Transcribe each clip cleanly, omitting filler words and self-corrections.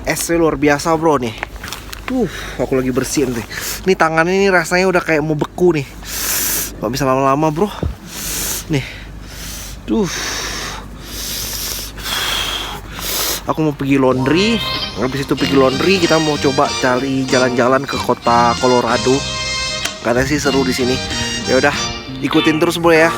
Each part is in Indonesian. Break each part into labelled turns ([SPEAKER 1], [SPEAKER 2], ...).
[SPEAKER 1] Esnya luar biasa bro nih. Aku lagi bersihin nih. Ini tangannya ini rasanya udah kayak mau beku nih. Gak bisa lama-lama bro. Nih. Aku mau pergi laundry. Habis itu pergi laundry, kita mau coba cari jalan-jalan ke kota Colorado. Katanya sih seru di sini. Ya udah, ikutin terus bro ya.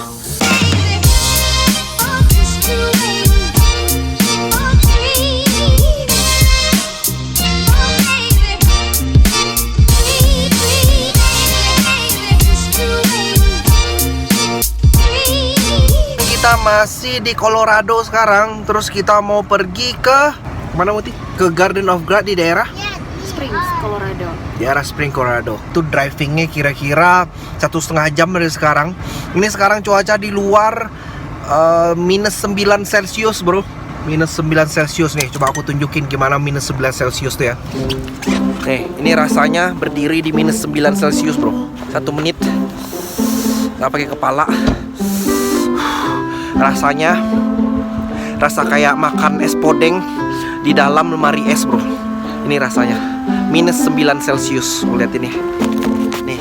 [SPEAKER 1] Kita masih di Colorado sekarang. Terus kita mau pergi ke mana Muti? Ke Garden of God di daerah
[SPEAKER 2] Springs, Colorado.
[SPEAKER 1] Daerah Spring, Colorado. Itu drivingnya kira-kira 1,5 jam dari sekarang. Ini sekarang cuaca di luar -9 Celcius bro. -9 Celcius nih. Coba aku tunjukin gimana -9 Celcius tuh ya. Nih, ini rasanya berdiri di -9 Celcius bro. 1 menit nggak pakai kepala. Rasanya rasa kayak makan es podeng di dalam lemari es bro. Ini rasanya -9 Celcius. Lihat ini. Nih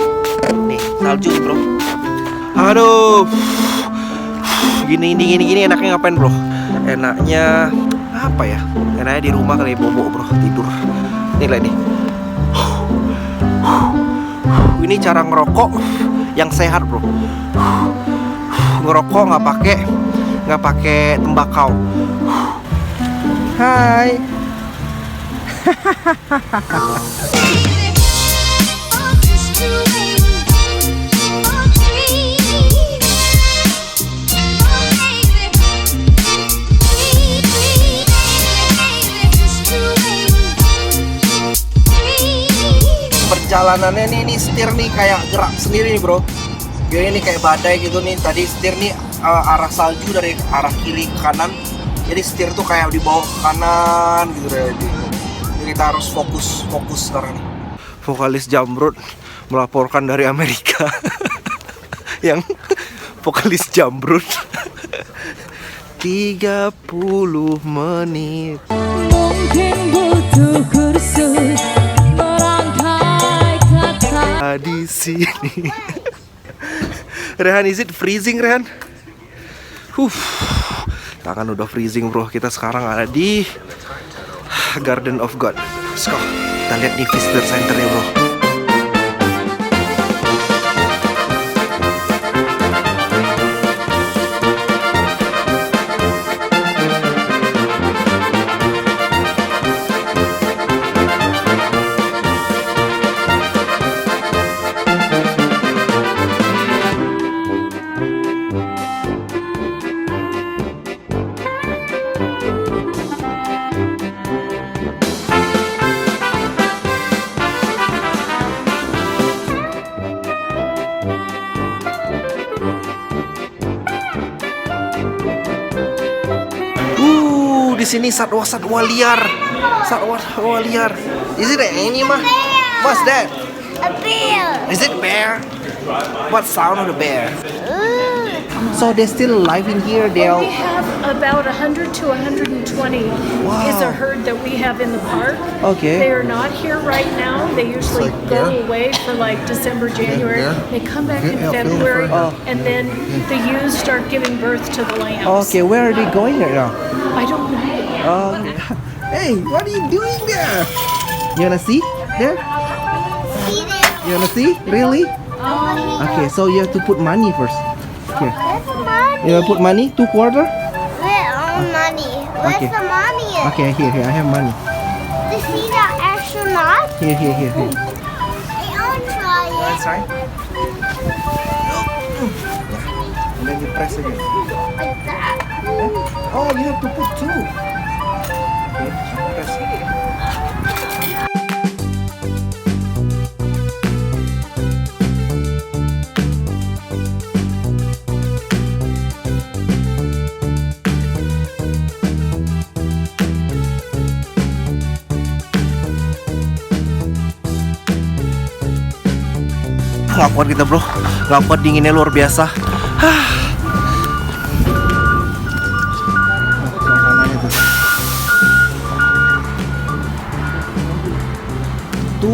[SPEAKER 1] salju bro. Aduh. Gini enaknya ngapain bro? Enaknya apa ya? Enaknya di rumah kali bobo bro, tidur. Nih lihat nih. Ini cara ngerokok yang sehat bro. Ngerokok nggak pakai tembakau. Hai. Perjalanannya ini setir nih kayak gerak sendiri nih bro. Jadi ini kayak badai gitu nih. Tadi setir nih arah salju dari arah kiri ke kanan. Jadi setir tuh kayak dibawa ke kanan gitu deh. Jadi kita harus fokus sekarang nih. Vokalis Jamrud melaporkan dari Amerika. Yang vokalis Jamrud 30 menit.
[SPEAKER 3] Mungkin butuh kursus merangkai kata
[SPEAKER 1] Di sini. Rehan, is it freezing Rehan? Tangan udah freezing bro. Kita sekarang ada di Garden of God. Let's go. Kita lihat di visitor centernya bro. Di sini satwa liar. Satwa liar. Is it an animal? What's that?
[SPEAKER 4] A bear.
[SPEAKER 1] Is it bear? What sound of the bear? So they're still alive in here.
[SPEAKER 2] We have about 100 to 120 is a herd that we have in the park.
[SPEAKER 1] Okay.
[SPEAKER 2] They are not here right now. They usually
[SPEAKER 1] like
[SPEAKER 2] go
[SPEAKER 1] there.
[SPEAKER 2] away for like December, January.
[SPEAKER 1] there.
[SPEAKER 2] They come back in
[SPEAKER 1] Yeah,
[SPEAKER 2] February,
[SPEAKER 1] Oh.
[SPEAKER 2] and then the ewes start giving birth to the lambs.
[SPEAKER 1] Okay, where are they going right now?
[SPEAKER 2] I don't know.
[SPEAKER 1] Hey, what are you doing there? You wanna see? There?
[SPEAKER 4] See this?
[SPEAKER 1] You wanna see? Really? Okay, so you have to put money first. Here.
[SPEAKER 4] Where's the money?
[SPEAKER 1] You wanna put money? 2 quarter?
[SPEAKER 4] Where money? Where's
[SPEAKER 1] Okay.
[SPEAKER 4] the money?
[SPEAKER 1] Okay, here, I have money.
[SPEAKER 4] To see the astronaut?
[SPEAKER 1] Here.
[SPEAKER 4] I want to try it.
[SPEAKER 1] That's right. And then you press again.
[SPEAKER 4] Like that.
[SPEAKER 1] Oh, you have to put 2. Okay, press. Gak kuat kita bro, gak kuat dinginnya luar biasa.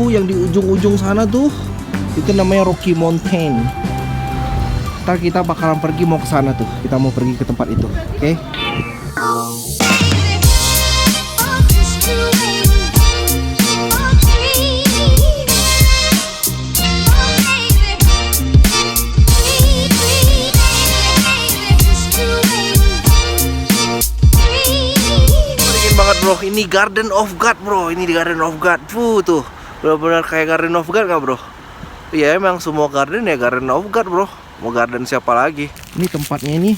[SPEAKER 1] tuh yang di ujung-ujung sana tuh itu namanya Rocky Mountain. Ntar kita bakalan pergi mau ke sana tuh. Kita mau pergi ke tempat itu. Oke? Dingin banget bro. Ini Garden of God bro. Ini di Garden of God. Tuh. Benar-benar kayak Garden of God nggak bro? Iya emang semua garden ya Garden of God bro. Mau garden siapa lagi? Ini tempatnya ini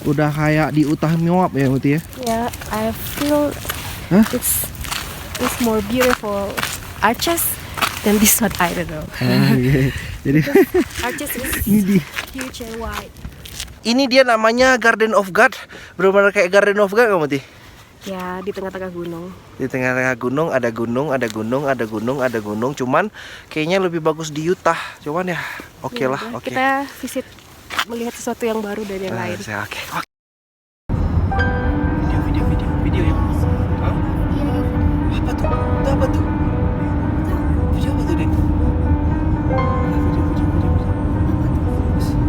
[SPEAKER 1] udah kayak di Utah Moab ya Muti ya?
[SPEAKER 5] Yeah, I feel
[SPEAKER 1] Huh?
[SPEAKER 5] it's more beautiful arches than this one. I don't know.
[SPEAKER 1] Oke. Jadi
[SPEAKER 5] Arches is
[SPEAKER 1] ini di
[SPEAKER 5] huge and wide.
[SPEAKER 1] ini dia namanya Garden of God. Benar-benar kayak Garden of God nggak Muti?
[SPEAKER 5] Ya, di tengah-tengah gunung.
[SPEAKER 1] Di tengah-tengah gunung ada gunung, ada gunung, ada gunung, ada gunung. Cuman kayaknya lebih bagus di Utah. Cuman ya oke lah,
[SPEAKER 5] Udah,
[SPEAKER 1] oke.
[SPEAKER 5] Kita visit melihat sesuatu yang baru dari yang lain.
[SPEAKER 1] Oke. Video ya. Hah? Apa tuh? Itu apa tuh? Video apa tuh, Dek? Video.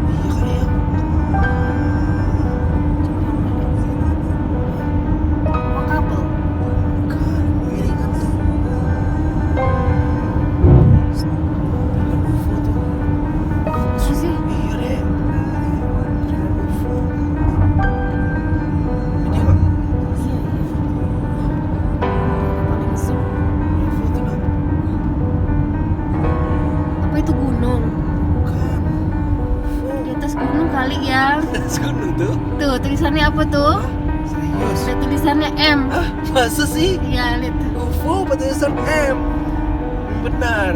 [SPEAKER 1] Iya kali ya. Bukan, iringan tuh. UFO tuh. Iya, Dek. UFO. Video nggak? Foto dong.
[SPEAKER 5] Apa itu gunung?
[SPEAKER 1] Bukan.
[SPEAKER 5] Di atas gunung kali ya.
[SPEAKER 1] Gunung tuh.
[SPEAKER 5] Tuh, tulisannya apa tuh?
[SPEAKER 1] Serius?
[SPEAKER 5] Ada tulisannya M.
[SPEAKER 1] Ah, masa sih?
[SPEAKER 5] Iya, lihat tuh.
[SPEAKER 1] UFO tulisan M. Benar.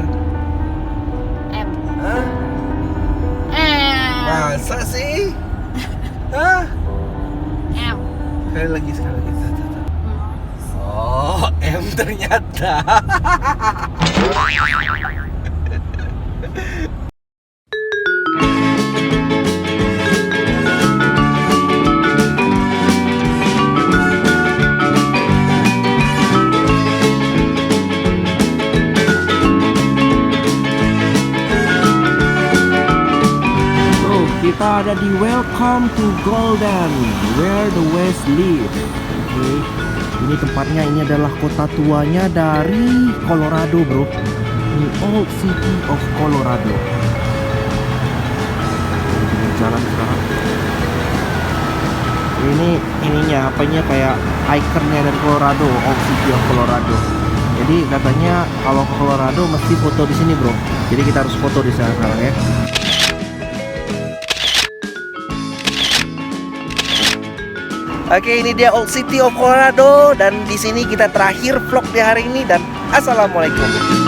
[SPEAKER 5] M.
[SPEAKER 1] Hah?
[SPEAKER 5] M.
[SPEAKER 1] Masa sih? Hah?
[SPEAKER 5] M.
[SPEAKER 1] Sekali lagi. Tuh. Oh, M ternyata. Kita ada di Welcome to Golden, where the West live. Oke, ini tempatnya. Ini adalah kota tuanya dari Colorado, bro. Ini Old City of Colorado. Kita jalan sekarang. Ini ininya apanya kayak ikonnya dari Colorado, Old City of Colorado. Jadi katanya kalau ke Colorado mesti foto di sini, bro. Jadi kita harus foto di sana sekarang ya. Oke, ini dia Old City of Colorado dan di sini kita terakhir vlog di hari ini dan assalamualaikum.